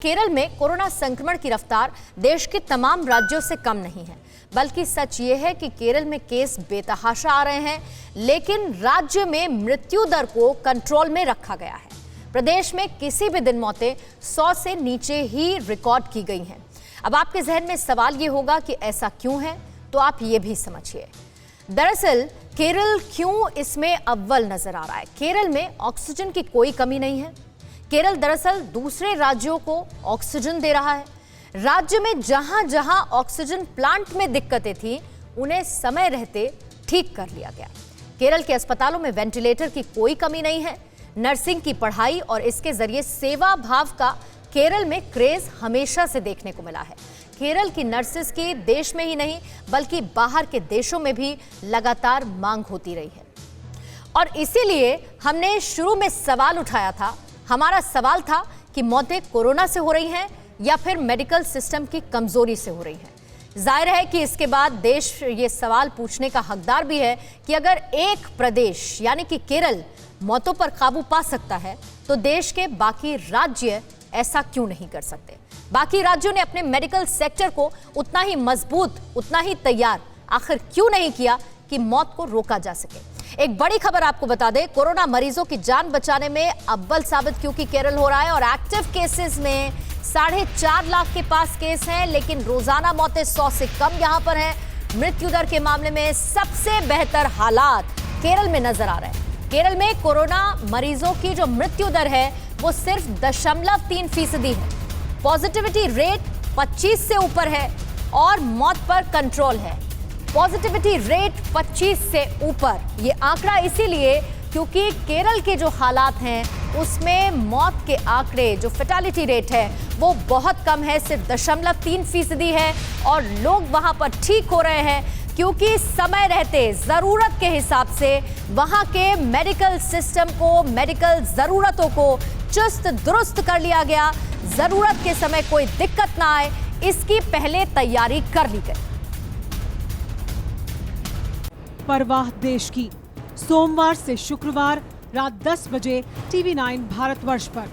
केरल में कोरोना संक्रमण की रफ्तार देश के तमाम राज्यों से कम नहीं है, बल्कि सच ये है कि केरल में केस बेतहाशा आ रहे हैं, लेकिन राज्य में मृत्यु दर को कंट्रोल में रखा गया है। प्रदेश में किसी भी दिन मौतें 100 से नीचे ही रिकॉर्ड की गई हैं। अब आपके जहन में सवाल ये होगा कि ऐसा क्यों है, तो आप ये भी समझिए। दरअसल केरल क्यों इसमें अव्वल नजर आ रहा है। केरल में ऑक्सीजन की कोई कमी नहीं है। केरल दरअसल दूसरे राज्यों को ऑक्सीजन दे रहा है। राज्य में जहां जहां ऑक्सीजन प्लांट में दिक्कतें थी, उन्हें समय रहते ठीक कर लिया गया। केरल के अस्पतालों में वेंटिलेटर की कोई कमी नहीं है। नर्सिंग की पढ़ाई और इसके जरिए सेवा भाव का केरल में क्रेज हमेशा से देखने को मिला है। केरल की नर्सेस की देश में ही नहीं, बल्कि बाहर के देशों में भी लगातार मांग होती रही है। और इसीलिए हमने शुरू में सवाल उठाया था। हमारा सवाल था कि मौतें कोरोना से हो रही हैं या फिर मेडिकल सिस्टम की कमजोरी से हो रही हैं। जाहिर है कि इसके बाद देश ये सवाल पूछने का हकदार भी है कि अगर एक प्रदेश यानी कि केरल मौतों पर काबू पा सकता है, तो देश के बाकी राज्य ऐसा क्यों नहीं कर सकते। बाकी राज्यों ने अपने मेडिकल सेक्टर को उतना ही मजबूत, उतना ही तैयार आखिर क्यों नहीं किया कि मौत को रोका जा सके। एक बड़ी खबर आपको बता दें, कोरोना मरीजों की जान बचाने में अव्वल साबित क्योंकि केरल हो रहा है और एक्टिव केसेस में 4.5 लाख के पास केस हैं, लेकिन रोजाना मौतें 100 से कम यहां पर हैं। मृत्यु दर के मामले में सबसे बेहतर हालात केरल में नजर आ रहे हैं। केरल में कोरोना मरीजों की जो मृत्यु दर है वो सिर्फ 0.3% है। पॉजिटिविटी रेट 25 से ऊपर है और मौत पर कंट्रोल है। पॉजिटिविटी रेट 25 से ऊपर, ये आंकड़ा इसीलिए क्योंकि केरल के जो हालात हैं उसमें मौत के आंकड़े, जो फैटेलिटी रेट है वो बहुत कम है, सिर्फ 0.3% है और लोग वहां पर ठीक हो रहे हैं क्योंकि समय रहते जरूरत के हिसाब से वहां के मेडिकल सिस्टम को, मेडिकल जरूरतों को चुस्त दुरुस्त कर लिया गया। जरूरत के समय कोई दिक्कत ना आए, इसकी पहले तैयारी कर ली गई। परवाह देश की, सोमवार से शुक्रवार रात 10 बजे TV9 भारतवर्ष पर।